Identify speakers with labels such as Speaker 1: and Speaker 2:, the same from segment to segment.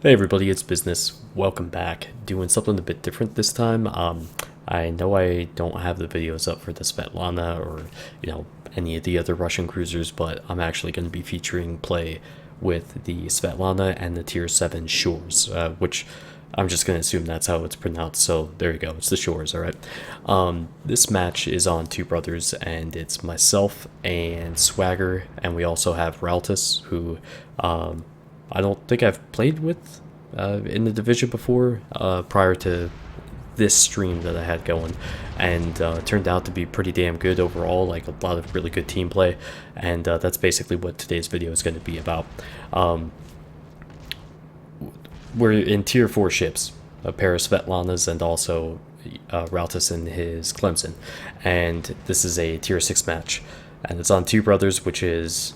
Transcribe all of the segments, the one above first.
Speaker 1: Hey everybody, it's Business. Welcome back. Doing something a bit different this time. I know I don't have the videos up for the Svetlana or, any of the other Russian cruisers, but I'm actually going to be featuring play with the Svetlana and the Tier 7 Shores, which I'm just going to assume that's how it's pronounced, so there you go, it's the Shores, alright? This match is on Two Brothers, and it's myself and Swagger, and we also have Raltus, who I don't think I've played with in the division before prior to this stream that I had going, and turned out to be pretty damn good overall, like a lot of really good team play, and that's basically what today's video is going to be about. We're in tier 4 ships, a pair of Svetlanas and also Raltus and his Clemson, and this is a tier 6 match, and it's on Two Brothers, which is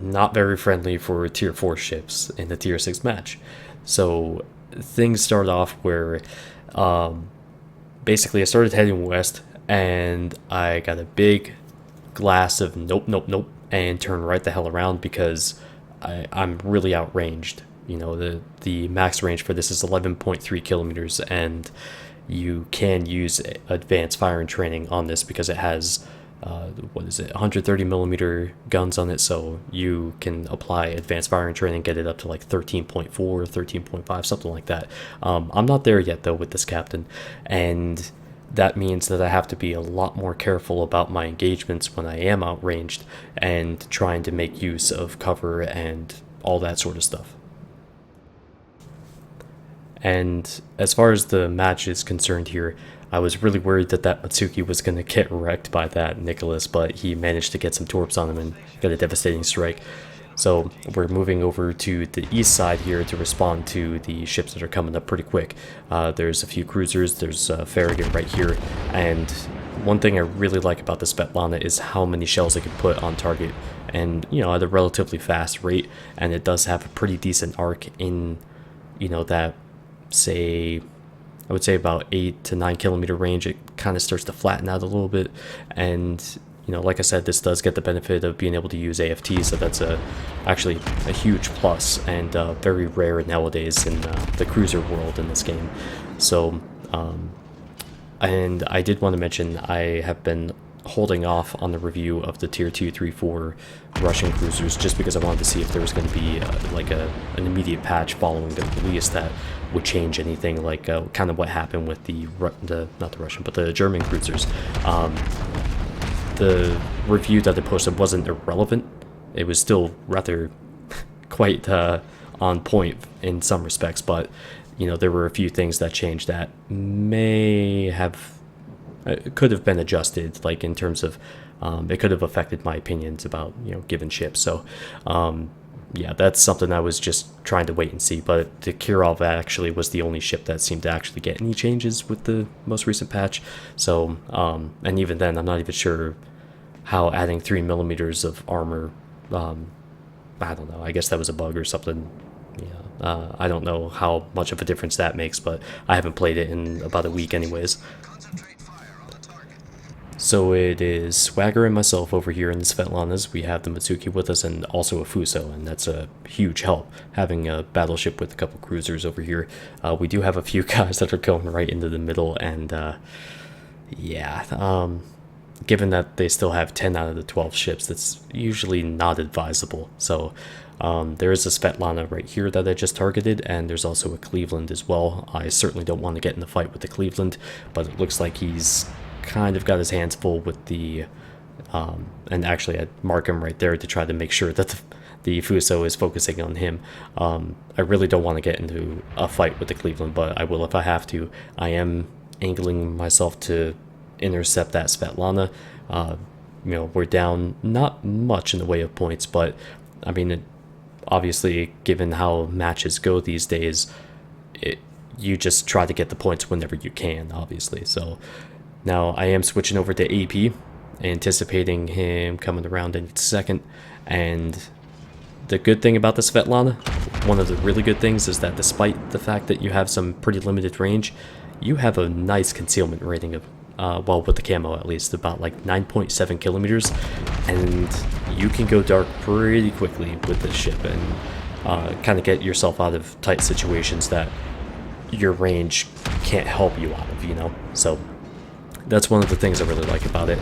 Speaker 1: not very friendly for tier 4 ships in the tier 6 match. So things start off where basically I started heading west and I got a big glass of nope and turned right the hell around because I'm really outranged. The max range for this is 11.3 kilometers, and you can use advanced firing training on this because it has 130 millimeter guns on it, so you can apply advanced firing training, get it up to like 13.4 or 13.5, something like that. I'm not there yet though with this captain, and that means that I have to be a lot more careful about my engagements when I am outranged and trying to make use of cover and all that sort of stuff. And as far as the match is concerned here, I was really worried that Matsuki was going to get wrecked by that Nicholas, but he managed to get some torps on him and got a devastating strike. So we're moving over to the east side here to respond to the ships that are coming up pretty quick. There's a few cruisers, there's Farragut right here, and one thing I really like about the Svetlana is how many shells it can put on target, and at a relatively fast rate, and it does have a pretty decent arc in that, say, I would say about 8 to 9 kilometer range. It kind of starts to flatten out a little bit, and like I said, this does get the benefit of being able to use AFT, so that's actually a huge plus, and very rare nowadays in the cruiser world in this game. So and I did want to mention I have been holding off on the review of the tier 2, 3, 4 Russian cruisers just because I wanted to see if there was going to be like an immediate patch following the release that would change anything, like kind of what happened with not the Russian but the German cruisers. The review that I posted wasn't irrelevant. It was still rather quite on point in some respects, but there were a few things that changed that could have been adjusted, like in terms of it could have affected my opinions about given ships. So yeah, that's something I was just trying to wait and see. But the Kirov actually was the only ship that seemed to actually get any changes with the most recent patch. So and even then, I'm not even sure how adding 3 millimeters of armor, I don't know, I guess that was a bug or something. Yeah, I don't know how much of a difference that makes, but I haven't played it in about a week anyways. So it is Swagger and myself over here in the Svetlanas. We have the Matsuki with us and also a Fuso, and that's a huge help, having a battleship with a couple cruisers over here. We do have a few guys that are going right into the middle, and yeah, given that they still have 10 out of the 12 ships, that's usually not advisable. So there is a Svetlana right here that I just targeted, and there's also a Cleveland as well. I certainly don't want to get in the fight with the Cleveland, but it looks like he's kind of got his hands full with the and actually I'd mark him right there to try to make sure that the Fuso is focusing on him. I really don't want to get into a fight with the Cleveland, but I will if I have to. I am angling myself to intercept that Svetlana. We're down not much in the way of points, but I mean, obviously given how matches go these days, you just try to get the points whenever you can, obviously. So now I am switching over to AP, anticipating him coming around in a second. And the good thing about the Svetlana, one of the really good things, is that despite the fact that you have some pretty limited range, you have a nice concealment rating of, well, with the camo at least, about like 9.7 kilometers, and you can go dark pretty quickly with this ship. And kind of get yourself out of tight situations that your range can't help you out of, you know? So that's one of the things I really like about it.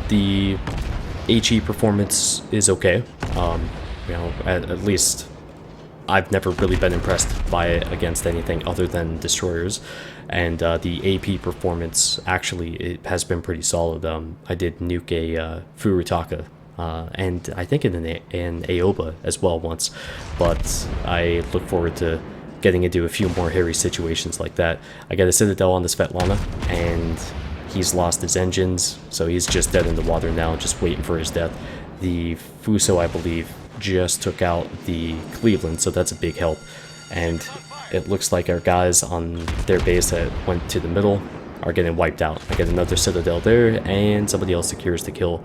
Speaker 1: The HE performance is okay. You know, at least I've never really been impressed by it against anything other than destroyers. And the AP performance, actually, it has been pretty solid. I did nuke a Furutaka, and I think in an Aoba as well once. But I look forward to getting into a few more hairy situations like that. I got a Citadel on the Svetlana, and he's lost his engines, so he's just dead in the water now, just waiting for his death. The Fuso, I believe, just took out the Cleveland, so that's a big help. And it looks like our guys on their base that went to the middle are getting wiped out. I get another Citadel there, and somebody else secures the kill.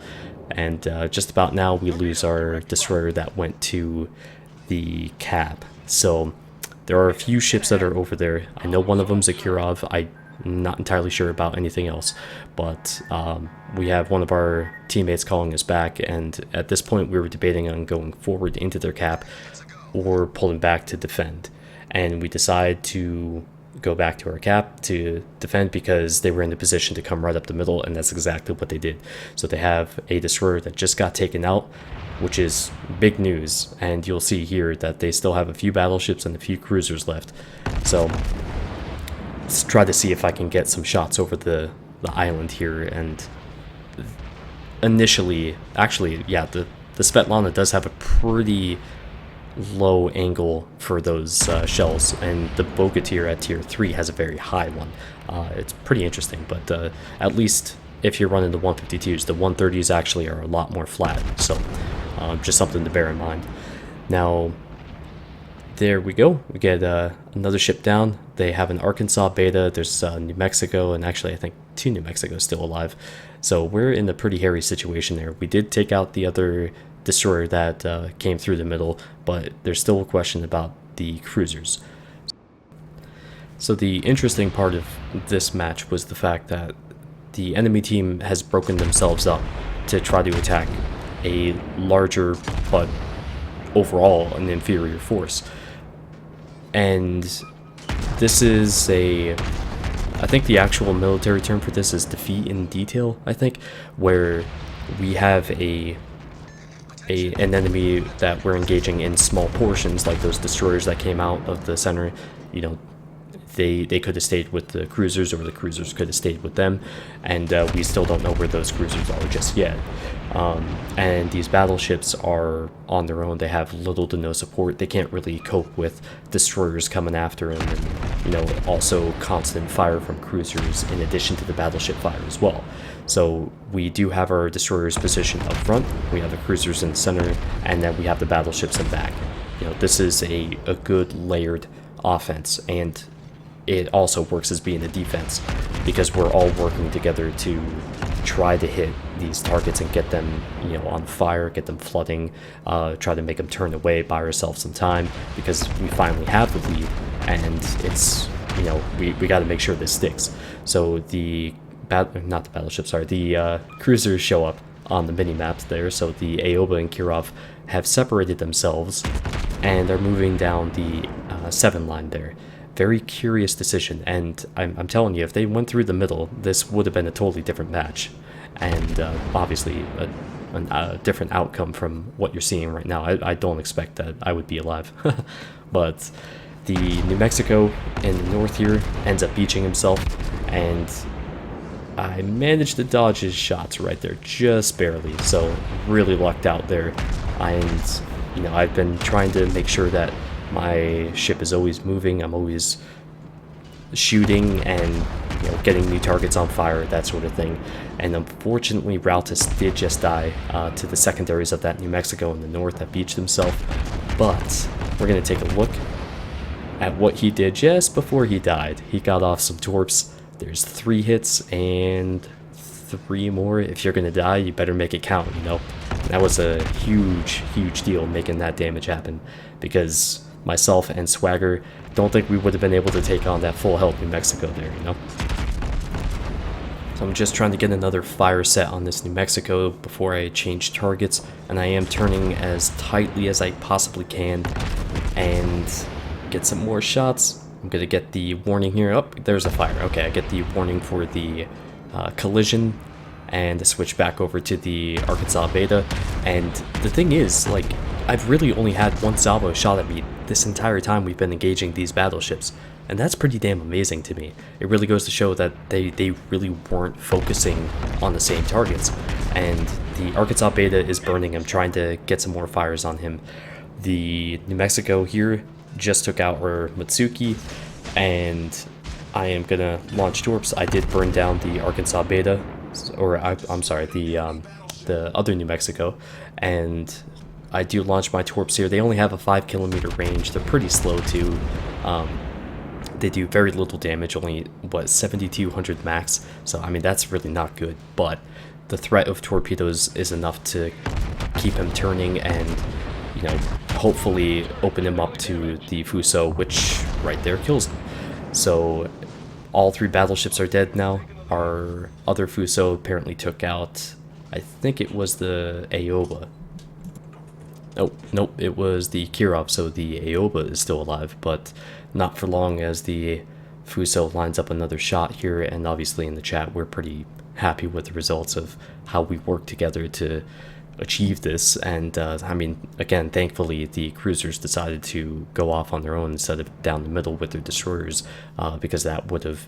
Speaker 1: And just about now, we lose our destroyer that went to the cap. So there are a few ships that are over there. I know one of them's a Kirov. I'm not entirely sure about anything else, but we have one of our teammates calling us back, and at this point we were debating on going forward into their cap or pulling back to defend. And we decided to go back to our cap to defend because they were in the position to come right up the middle, and that's exactly what they did. So they have a destroyer that just got taken out, which is big news, and you'll see here that they still have a few battleships and a few cruisers left. So let's try to see if I can get some shots over the island here. And initially, actually, yeah, the Svetlana does have a pretty low angle for those shells, and the Bogatyr at tier 3 has a very high one. It's pretty interesting, but at least if you're running the 152s, the 130s actually are a lot more flat, so just something to bear in mind. Now, there we go. We get another ship down. They have an Arkansas beta. There's New Mexico, and actually I think 2 New Mexicos still alive. So we're in a pretty hairy situation there. We did take out the other destroyer that came through the middle, but there's still a question about the cruisers. So the interesting part of this match was the fact that the enemy team has broken themselves up to try to attack a larger but overall an inferior force. And this is I think the actual military term for this is defeat in detail, I think, where we have an enemy that we're engaging in small portions, like those destroyers that came out of the center. You know, they could have stayed with the cruisers, or the cruisers could have stayed with them, and we still don't know where those cruisers are just yet. And these battleships are on their own. They have little to no support. They can't really cope with destroyers coming after them, and, you know, also constant fire from cruisers in addition to the battleship fire as well. So we do have our destroyers positioned up front, we have the cruisers in the center, and then we have the battleships in back. You know, this is a good layered offense, and it also works as being a defense because we're all working together to try to hit these targets and get them, you know, on fire, get them flooding, try to make them turn away, buy ourselves some time, because we finally have the lead, and it's, you know, we got to make sure this sticks. So the cruisers show up on the mini maps there. So the Aoba and Kirov have separated themselves and are moving down the 7 line there. Very curious decision, and I'm telling you, if they went through the middle, this would have been a totally different match, and obviously a different outcome from what you're seeing right now. I don't expect that I would be alive. But the New Mexico in the north here ends up beaching himself, and I managed to dodge his shots right there, just barely, so really lucked out there. And, you know, I've been trying to make sure that my ship is always moving, I'm always shooting and, you know, getting new targets on fire, that sort of thing. And unfortunately, Rautus did just die to the secondaries of that New Mexico in the north that beached himself. But we're going to take a look at what he did just before he died. He got off some torps. There's 3 hits and 3 more. If you're going to die, you better make it count, you know. That was a huge deal, making that damage happen, because myself and Swagger don't think we would have been able to take on that full health New Mexico there, you know. So I'm just trying to get another fire set on this New Mexico before I change targets, and I am turning as tightly as I possibly can and get some more shots. I'm gonna get the warning here. Oh, there's a fire. Okay, I get the warning for the collision and switch back over to the Arkansas Beta. And the thing is, like, I've really only had one salvo shot at me this entire time we've been engaging these battleships, and that's pretty damn amazing to me. It really goes to show that they really weren't focusing on the same targets. And the Arkansas Beta is burning. I'm trying to get some more fires on him. The New Mexico here just took out our Mitsuki, and I am gonna launch torps. I did burn down the Arkansas Beta, or I'm sorry, the other New Mexico, and I do launch my torps here. They only have a 5 kilometer range. They're pretty slow too. They do very little damage, only what, 7,200 max. So I mean, that's really not good. But the threat of torpedoes is enough to keep him turning and, you know, hopefully open him up to the Fuso, which right there kills him. So all 3 battleships are dead now. Our other Fuso apparently took out, I think it was the Aoba. Oh, nope, it was the Kirov, so the Aoba is still alive, but not for long as the Fuso lines up another shot here. And obviously in the chat, we're pretty happy with the results of how we worked together to achieve this. And I mean, again, thankfully the cruisers decided to go off on their own instead of down the middle with their destroyers, because that would have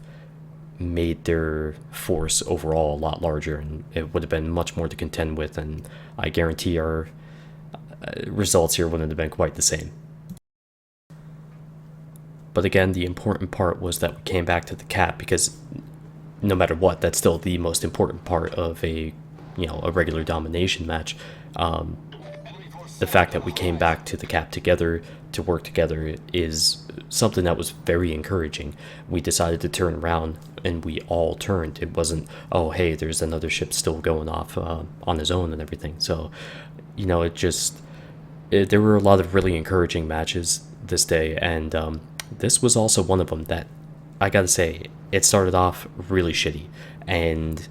Speaker 1: made their force overall a lot larger, and it would have been much more to contend with, and I guarantee our results here wouldn't have been quite the same. But again, the important part was that we came back to the cap, because no matter what, that's still the most important part of a, you know, a regular domination match. The fact that we came back to the cap together to work together is something that was very encouraging. We decided to turn around, and we all turned. It wasn't, oh hey, there's another ship still going off on his own and everything. So, you know, there were a lot of really encouraging matches this day, and this was also one of them that, I gotta say, it started off really shitty. And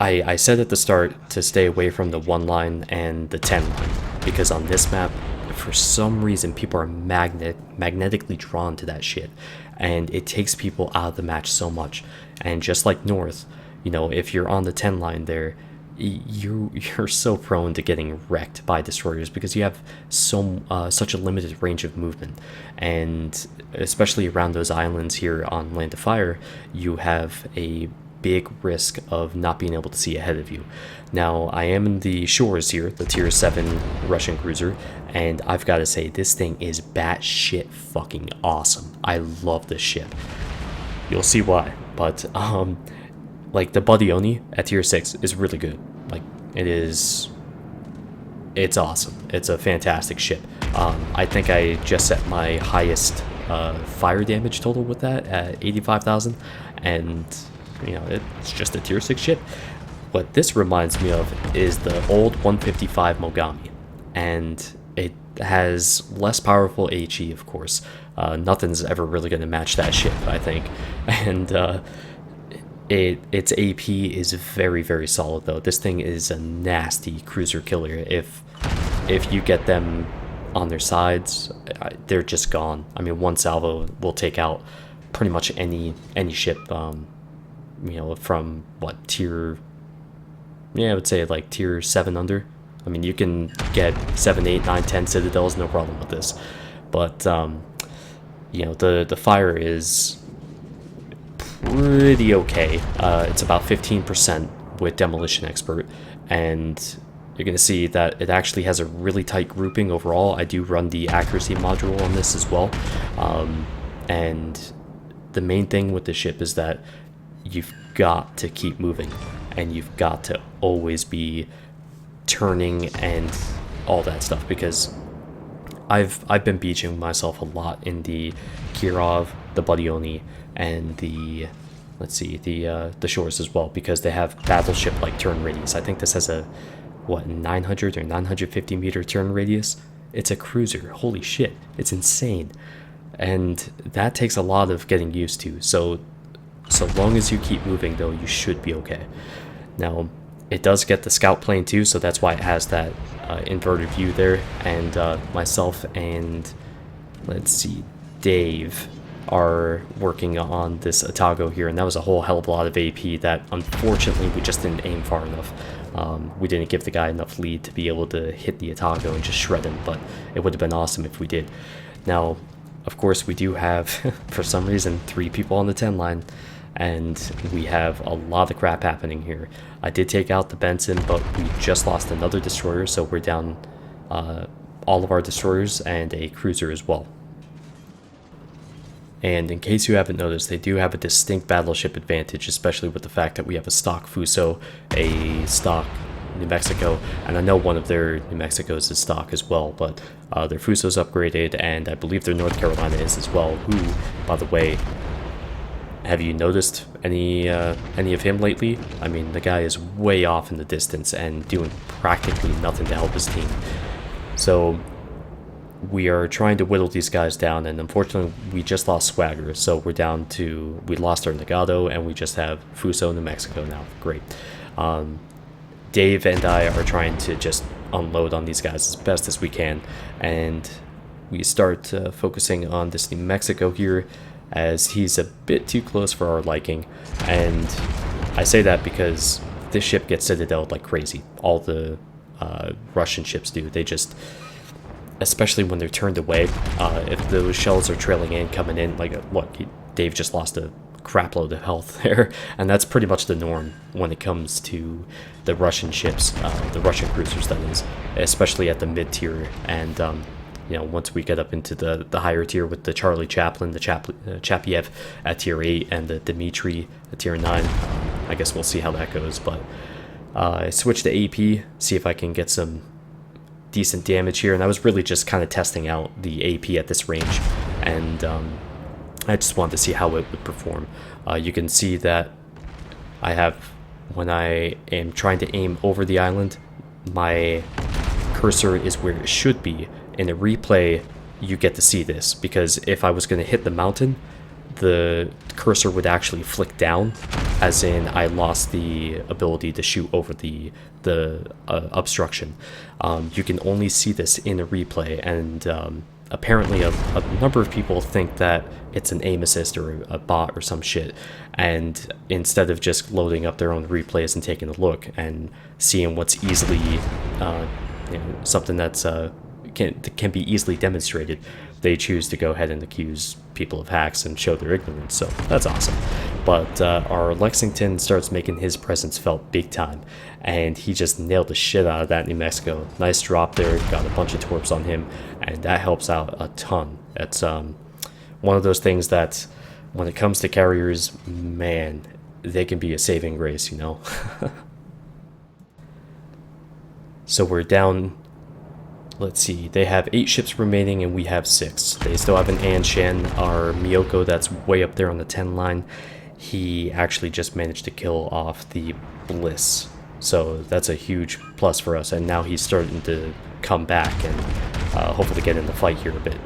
Speaker 1: I said at the start to stay away from the 1 line and the 10 line, because on this map, for some reason, people are magnetically drawn to that shit, and it takes people out of the match so much. And just like North, you know, if you're on the 10 line there, you're so prone to getting wrecked by destroyers, because you have such a limited range of movement. And especially around those islands here on Land of Fire, you have a big risk of not being able to see ahead of you. Now, I am in the shores here, the tier 7 Russian cruiser, and I've got to say, this thing is batshit fucking awesome. I love this ship. You'll see why. But like, the Bodioni at tier 6 is really good. Like, it's awesome. It's a fantastic ship. I think I just set my highest fire damage total with that at 85,000, and you know, it's just a tier 6 ship. What this reminds me of is the old 155 Mogami, and it has less powerful HE, of course. Nothing's ever really going to match that ship, I think. And its AP is very, very solid, though. This thing is a nasty cruiser killer. If you get them on their sides, they're just gone. I mean, one salvo will take out pretty much any ship, you know, from what, tier, yeah, I would say like tier 7 under. I mean, you can get 7, 8, 9, 10 citadels, no problem with this. But you know, the fire is pretty okay. It's about 15% with Demolition Expert, and you're going to see that it actually has a really tight grouping overall. I do run the accuracy module on this as well, and the main thing with the ship is that you've got to keep moving, and you've got to always be turning and all that stuff, because I've been beaching myself a lot in the Kirov, the Bodioni, and the, let's see, the shores as well, because they have battleship like turn radius. I think this has a, what, 900 or 950 meter turn radius. It's a cruiser. Holy shit, it's insane. And that takes a lot of getting used to. So So long as you keep moving, though, you should be okay. Now, it does get the scout plane too, so that's why it has that inverted view there. And myself and, let's see, Dave are working on this Atago here, and that was a whole hell of a lot of AP that unfortunately we just didn't aim far enough. We didn't give the guy enough lead to be able to hit the Atago and just shred him, but it would have been awesome if we did. Now, of course, we do have, for some reason, 3 people on the 10 line, and we have a lot of crap happening here. I did take out the Benson, but we just lost another destroyer, so we're down all of our destroyers and a cruiser as well. And in case you haven't noticed, they do have a distinct battleship advantage, especially with the fact that we have a stock Fuso, a stock New Mexico, and I know one of their New Mexicos is stock as well, but their Fuso's upgraded, and I believe their North Carolina is as well, who, by the way, have you noticed any of him lately? I mean, the guy is way off in the distance and doing practically nothing to help his team. So we are trying to whittle these guys down, and unfortunately we just lost Swagger, so we lost our Nagato, and we just have Fuso New Mexico now. Great. Dave and I are trying to just unload on these guys as best as we can, and we start focusing on this New Mexico here, as he's a bit too close for our liking. And I say that because this ship gets citadeled like crazy. All the Russian ships do. They just, especially when they're turned away, if those shells are trailing in, coming in, like, look, Dave just lost a crap load of health there, and that's pretty much the norm when it comes to the Russian ships, the Russian cruisers, that is, especially at the mid-tier. And you know, once we get up into the higher tier with the Charlie Chaplin, the Chapiev at tier 8, and the Dmitri at tier 9, I guess we'll see how that goes. But I switched to AP, see if I can get some decent damage here, and I was really just kind of testing out the AP at this range, and I just wanted to see how it would perform. You can see that I have, when I am trying to aim over the island, my cursor is where it should be. In a replay, you get to see this, because if I was going to hit the mountain, the cursor would actually flick down, as in I lost the ability to shoot over the obstruction. You can only see this in a replay, and apparently a number of people think that it's an aim assist or a bot or some shit, and instead of just loading up their own replays and taking a look and seeing what's easily something that's can be easily demonstrated, they choose to go ahead and accuse people of hacks and show their ignorance. So that's awesome. But our Lexington starts making his presence felt big time, and he just nailed the shit out of that New Mexico. Nice drop there, got a bunch of torps on him, and that helps out a ton. That's one of those things that, when it comes to carriers, man, they can be a saving grace, you know. So we're down, let's see, they have 8 ships remaining and we have 6. They still have an Anshan, our Miyoko, that's way up there on the 10 line. He actually just managed to kill off the Bliss, so that's a huge plus for us, and now he's starting to come back and hopefully get in the fight here a bit.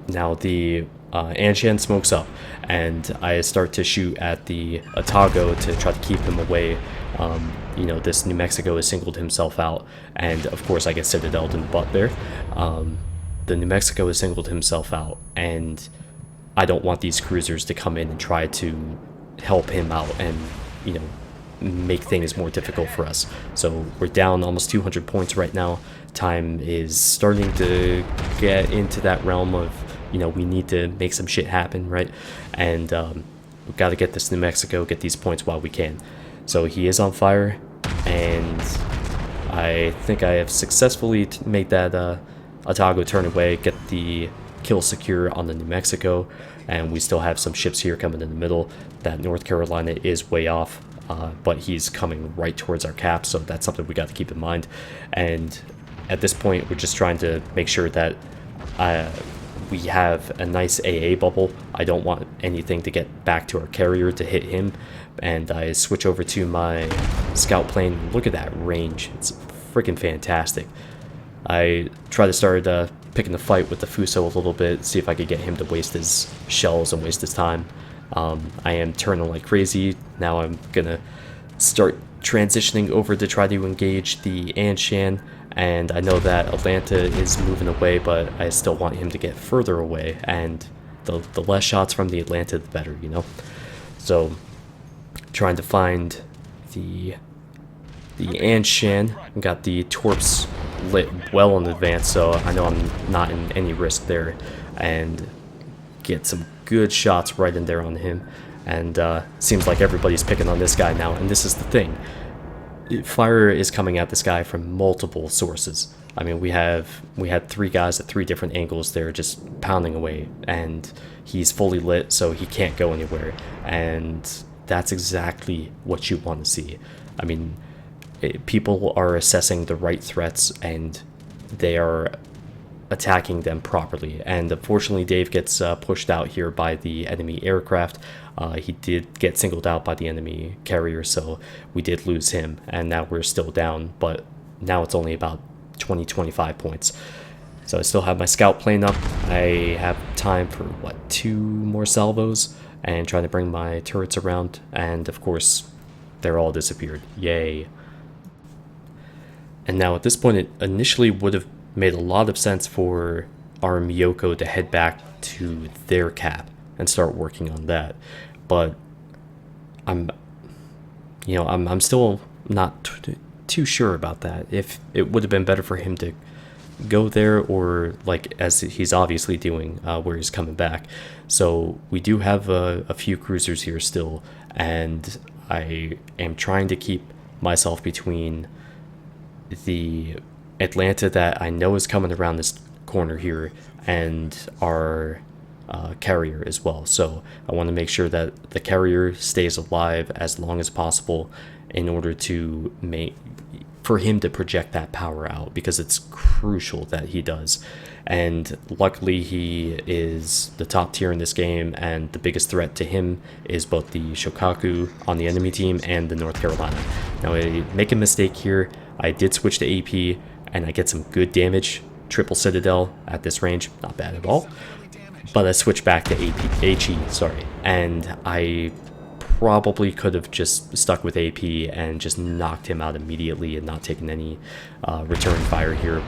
Speaker 1: Now the Anshan smokes up, and I start to shoot at the Atago to try to keep him away. You know, this New Mexico has singled himself out, and of course I get citadeled in the butt there. The New Mexico has singled himself out, and I don't want these cruisers to come in and try to help him out and, you know, make things more difficult for us. So we're down almost 200 points right now. Time is starting to get into that realm of, you know, we need to make some shit happen, right? And we've got to get this New Mexico, get these points while we can. So he is on fire, and I think I have successfully made that Atago turn away, get the kill secure on the New Mexico, and we still have some ships here coming in the middle. That North Carolina is way off, but he's coming right towards our cap, so that's something we got to keep in mind. And at this point, we're just trying to make sure that we have a nice AA bubble. I don't want anything to get back to our carrier to hit him, and I switch over to my scout plane. Look at that range, it's freaking fantastic. I try to start picking the fight with the Fuso a little bit, see if I could get him to waste his shells and waste his time. I am turning like crazy. Now I'm gonna start transitioning over to try to engage the Anshan, and I know that Atlanta is moving away, but I still want him to get further away, and the less shots from the Atlanta, the better, you know? So, trying to find the Anshan. Got the torps lit well in advance, so I know I'm not in any risk there, and get some good shots right in there on him. And seems like everybody's picking on this guy now, and this is the thing. Fire is coming at this guy from multiple sources. I mean, we had 3 guys at 3 different angles there just pounding away, and he's fully lit, so he can't go anywhere. And that's exactly what you want to see. I mean, people are assessing the right threats, and they are attacking them properly. And unfortunately, Dave gets pushed out here by the enemy aircraft. He did get singled out by the enemy carrier, so we did lose him, and now we're still down, but now it's only about 20-25 points. So I still have my scout plane up. I have time for, what, 2 more salvos, and trying to bring my turrets around, and of course, they're all disappeared. Yay. And now at this point, it initially would have made a lot of sense for our Miyoko to head back to their cap and start working on that. But I'm still not too sure about that. If it would have been better for him to go there, or like as he's obviously doing, where he's coming back. So we do have a few cruisers here still, and I am trying to keep myself between the Atlanta that I know is coming around this corner here and our carrier as well. So I want to make sure that the carrier stays alive as long as possible in order to for him to project that power out, because it's crucial that he does. And luckily he is the top tier in this game, and the biggest threat to him is both the Shokaku on the enemy team and the North Carolina. Now I make a mistake here. I did switch to AP, and I get some good damage. Triple Citadel at this range, not bad at all. But I switched back to HE, sorry. And I probably could have just stuck with AP and just knocked him out immediately and not taken any return fire here.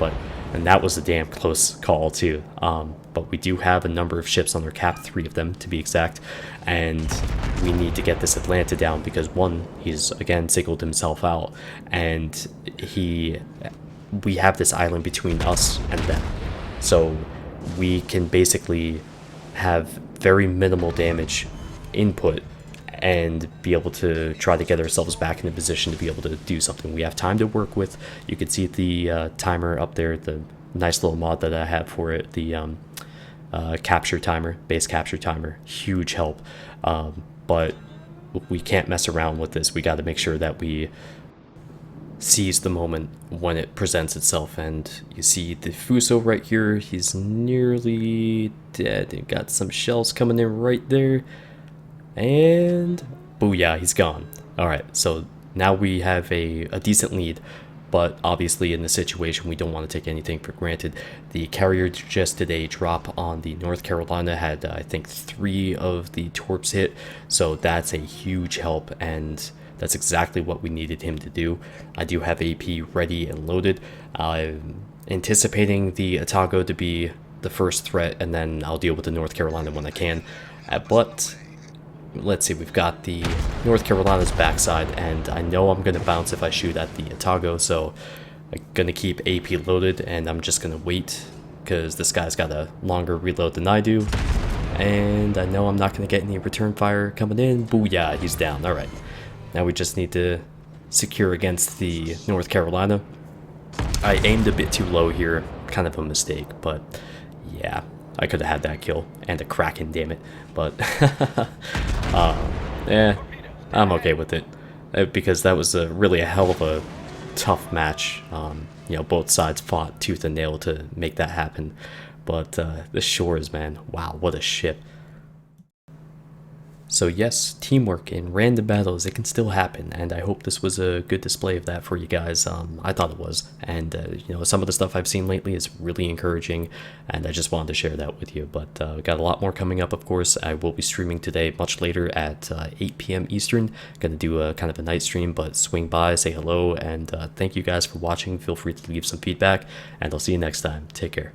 Speaker 1: And that was a damn close call too. But we do have a number of ships on their cap, 3 of them to be exact. And we need to get this Atlanta down, because one, he's again singled himself out, and we have this island between us and them. So we can basically have very minimal damage input and be able to try to get ourselves back in a position to be able to do something. We have time to work with. You can see the timer up there, the nice little mod that I have for it, the capture timer, base capture timer, huge help. But we can't mess around with this. We got to make sure that we seize the moment when it presents itself. And you see the Fuso right here, he's nearly dead. And got some shells coming in right there, and booyah, he's gone. Alright, so now we have a decent lead, but obviously in this situation we don't want to take anything for granted. The carrier just did a drop on the North Carolina, had I think 3 of the torps hit, so that's a huge help, and that's exactly what we needed him to do. I do have AP ready and loaded. I'm anticipating the Atago to be the first threat, and then I'll deal with the North Carolina when I can. But let's see, we've got the North Carolina's backside, and I know I'm going to bounce if I shoot at the Atago, so I'm going to keep AP loaded, and I'm just going to wait, because this guy's got a longer reload than I do, and I know I'm not going to get any return fire coming in. Booyah, he's down. Alright, now we just need to secure against the North Carolina. I aimed a bit too low here, kind of a mistake, but yeah, I could have had that kill, and a Kraken, damn it. But I'm okay with it, because that was really a hell of a tough match. You know, both sides fought tooth and nail to make that happen. But the Shores, man, wow, what a ship. So yes, teamwork in random battles, it can still happen, and I hope this was a good display of that for you guys. I thought it was, and some of the stuff I've seen lately is really encouraging, and I just wanted to share that with you. But we got a lot more coming up, of course. I will be streaming today much later at 8 p.m. Eastern. Gonna do a kind of a night stream, but swing by, say hello, and thank you guys for watching. Feel free to leave some feedback, and I'll see you next time. Take care.